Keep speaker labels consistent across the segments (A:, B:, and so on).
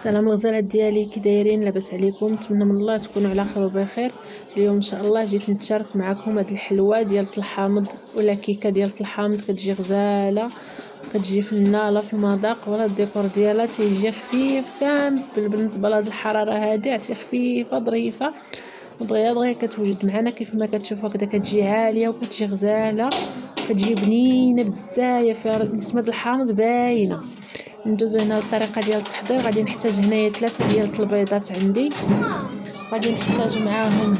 A: السلام الغزالات ديالي، كي دايرين؟ لاباس عليكم؟ نتمنى من الله تكونوا على خير وبخير. اليوم ان شاء الله جيت نتشارك معكم هاد الحلوه ديال الحامض ولا كيكه ديال الحامض. كتجي غزاله، كتجي فنه لا في المذاق ولا الديكور ديالها، تيجي خفيف سامبل بالنسبه لهاد الحراره هادي، عرفتي خفيفه ظريفه دغيا كتوجد معنا كيف ما كتشوفوا هكذا. كتجي عاليه وكتجي غزاله، كتجي بنينه بزاف، فيها نسمه الحامض باينه. ندوزو هنا للطريقه ديال التحضير. غادي نحتاج هنايا 3 ديال البيضات عندي. غادي نحتاج معاهم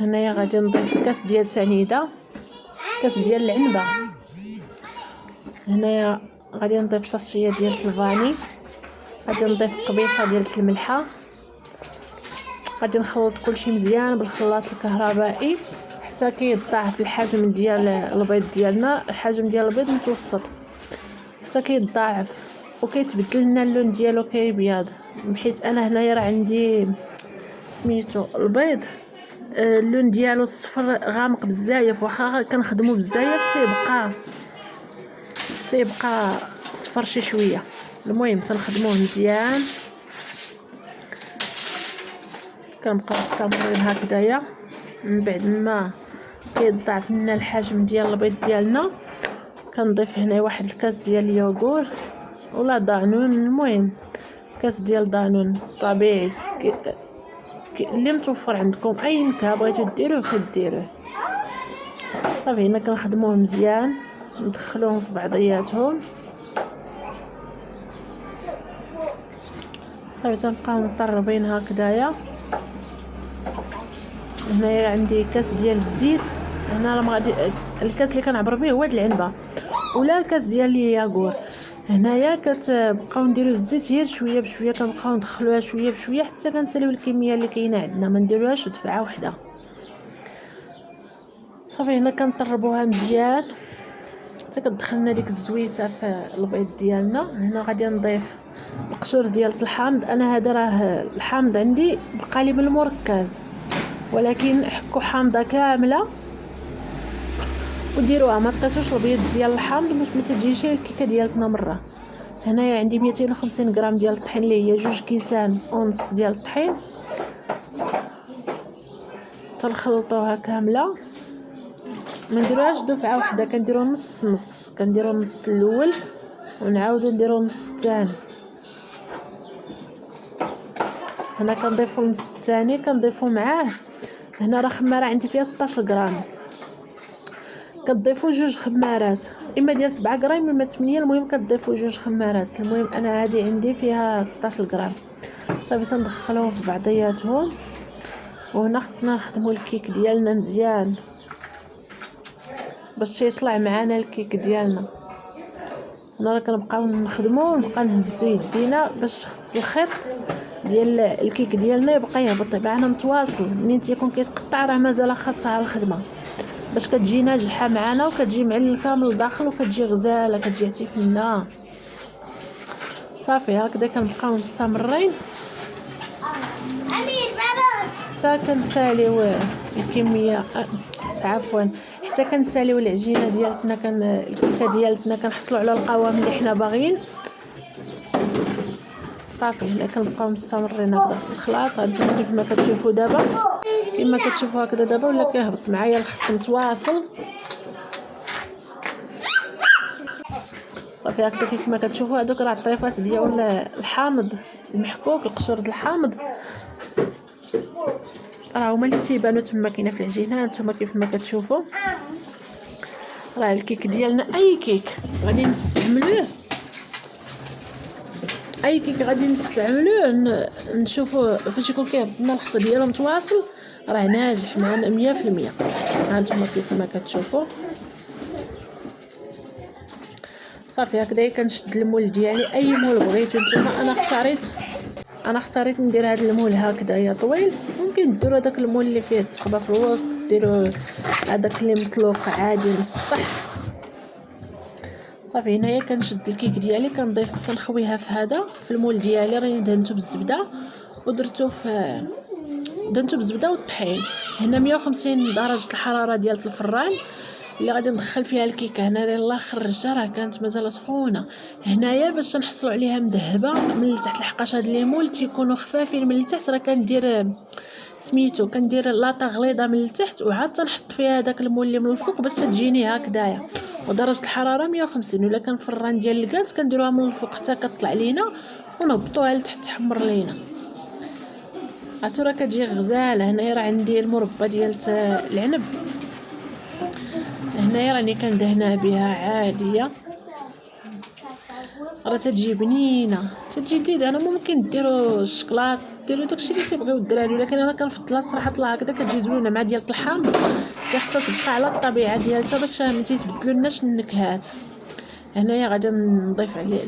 A: هنايا غادي نضيف كاس ديال سنيده، كاس ديال العنبه. هنايا غادي نضيف ساشيه ديال الفاني، غادي نضيف قبيصه ديال الملحه. غادي نخلط كلشي مزيان بالخلاط الكهربائي حتى كيتضاعف الحجم ديال البيض ديالنا. الحجم ديال البيض متوسط حتى كيتضاعف وكيتبدل لنا اللون ديالو كيبيض. حيت انا هنايا راه عندي سميتو البيض اللون ديالو الصفر غامق بزاف، واخا كنخدمو بزاف تيبقى صفر شي شويه. المهم تنخدموه مزيان، كنبقاو مستمرين هكذايا. من بعد ما كيتضاعف لنا الحجم ديال البيض ديالنا، كنضيف هنا واحد الكاس ديال اليوغور ولا دانون. المهم كاس ديال دانون طبيعي اللي متوفر عندكم، اي نكهه بغيتو ديروه كديروه. صافي هنا كنخدموه مزيان، ندخلوهم في بعضياتهم. صافي تنبقاو مطربين هكذايا. هنايا عندي كاس ديال الزيت. هنا راه غادي الكاس اللي كنعبر به هو هاد العنبه ولا كاس ديال الياغور. هنايا كتبقاو نديرو الزيت غير شويه بشويه، كنبقاو ندخلوها شويه بشويه حتى كنساليو الكميه اللي كاينه عندنا، ما نديروهاش دفعه واحده. صافي هنا كنطربوها مزيان حتى كتدخلنا ديك الزويته في البيض ديالنا. هنا غادي نضيف القشور ديال الحامض. انا هذا راه الحامض عندي بقى لي من المركز، ولكن حكوا حامضه كامله وديروها، ما تقيسوش البيض ديال الحامض باش ما تجيش الكيكه ديالتنا مره. هنايا عندي 250 غرام ديال الطحين اللي هي 2 كيسان ونص ديال الطحين. تنخلطوها كامله، ما نديروهاش دفعه واحده، كنديرو نص نص، كنديرو النص الاول ونعاودو نديرو النص الثاني. هنا كنضيفو النص الثاني كنضيفو معاه. هنا راه خماره عندي فيها 16 غرام، كتضيفوا 2 خمارات، اما ديال 7 غرام اما 8. المهم كتضيفوا 2 خمارات. المهم انا هذه عندي فيها 16 غرام. صافي تندخلوهم في بعضياتهم. وهنا خصنا نخدموا الكيك ديالنا مزيان باش يطلع معنا الكيك ديالنا. هنا راه كنبقاو نخدموا ونبقى نهزو يدينا باش خص الخيط ديال الكيك ديالنا يبقى يهبط معنا متواصل. منين تيكون كيتقطع راه مازال خاصها الخدمه باش كتجي ناجحه معنا وكتجي معلكه من الداخل وكتجي غزاله، كتجي حتى فنه. صافي هكذا كنبقاو مستمرين حتى كنساليو الكميه، عفوا حتى كنساليو العجينه ديالتنا، الكيكه ديالتنا كنحصلوا على القوام اللي حنا باغيين. صافي هنا كنبقاو مستمرين هكذا في التخلاط. هانتوما كيف ما كتشوفوا دابا، كما كتشوفوا هكذا دابا ولا كيهبط معايا الخط متواصل. صافي هكذا كيف ما كتشوفوا هذوك راه الطريفات ديال الحامض المحكوك، القشور د الحامض راه هما اللي تيبانوا تما كاينه في العجينه. هانتوما كيف ما كتشوفوا راه الكيك ديالنا اي كيك غادي نستعملوه، اي كيك غادي نستعملوه نشوفوا فاش يكون كيهبط لنا الخط ديالو متواصل راه ناجح معنا 100%. هانتوما كيف ما كتشوفوا. صافي هكذا كنشد المول ديالي، اي مول بغيتو نتوما. انا اختاريت ندير هذا المول هكذايا طويل. ممكن ديروا هذاك المول اللي فيه التقبه في الوسط، ديروا هذاك اللي مطلوق عادي مسطح. صافي هنايا كنشد الكيك ديالي كنخويها في المول ديالي. راني دهنتو بالزبده ودرتو دهنتو بالزبده والطحين. هنا 150 درجه الحراره ديال الفران. اللي غادي ندخل فيها الكيكه. هنا يلاه خرجتها راه كانت مازال سخونه. هنايا باش نحصلوا عليها مذهبه من التحت، لحقاش هاد ليمول تيكونوا خفافين من التحت، راه كندير سميتو كندير لاطه غليظه من التحت وعاد تنحط فيها داك المول اللي من الفوق باش تجيني هكذايا. ودرجه الحراره 150. ولا كان فران ديال الغاز كنديروها من الفوق حتى كطلع لينا ونهبطوها لتحت تحمر لينا. عرفتو راه كتجي غزاله. هنايا راه عندي المربى ديال العنب، هنايا راني كندهنها بها عاديه، راه تتجي بنينه تتجي لذيذه. انا ممكن ديروا الشكلاط ديروا داكشي اللي تيبغيو الدراري، ولكن انا كنفضلها صراحه طلع هكذا كتجي زوينه مع ديال الحامض. خاصها تبقى على الطبيعه ديالها باش ما تيتبدلولناش النكهات. هنايا غادي نضيف عليه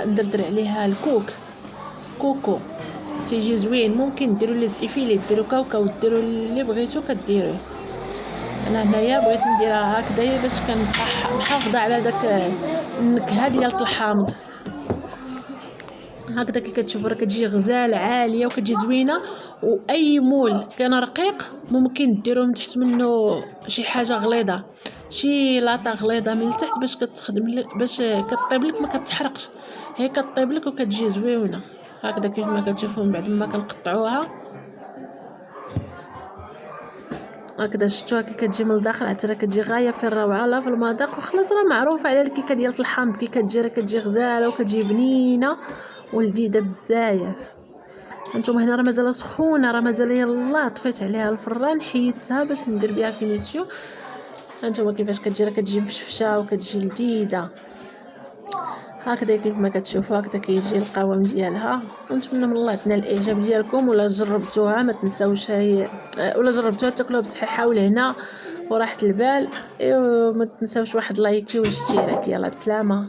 A: ندردر عليها كوكو تيجي زوين. ممكن ديروا لي زئيفيلي، ديروا كاوكاو، ديروا اللي بغيتو كديروه. انا هنايا بغيت نديرها هكذايا باش كنبقى محافظه على داك النكهه ديال الحامض. هكذا كي كتشوفوا راه كتجي غزاله عاليه وكتجي زوينه. واي مول كان رقيق ممكن ديروا من تحت منه شي حاجه غليظه، شي لاطه غليظه من التحت باش كتخدم لك، باش كطيب لك ما كتحرقش، هي كطيب لك وكتجي زوينه. هكذا كيف ما كتشوفوا من بعد ما كنقطعوها هكذا شفتوها كي كتجي من الداخل حتى راه كتجي غايه في الروعه لا في المذاق. وخلاص راه معروفه على الكيكه ديال الحامض كي كتجي راه كتجي غزاله وكتجي بنينه ولذيذه بزاف. هانتوما هنا راه مازال سخونه، راه مازال يلاه طفيت عليها الفران حيدتها باش ندير بها فينيسيون. هانتوما كيفاش كتجي راه كتجي مفشفشه وكتجي لذيذه هكذا كيف ما كتشوفوا. هكذا كيجي القوام ديالها. ونتمنى من الله تنال الاعجاب ديالكم. ولا جربتوها ما تنساوش ولا جربتوها تاكلوها بصحه ولهنا وراحه البال. وما تنساوش واحد لايك واشتراك. يلا بسلامه.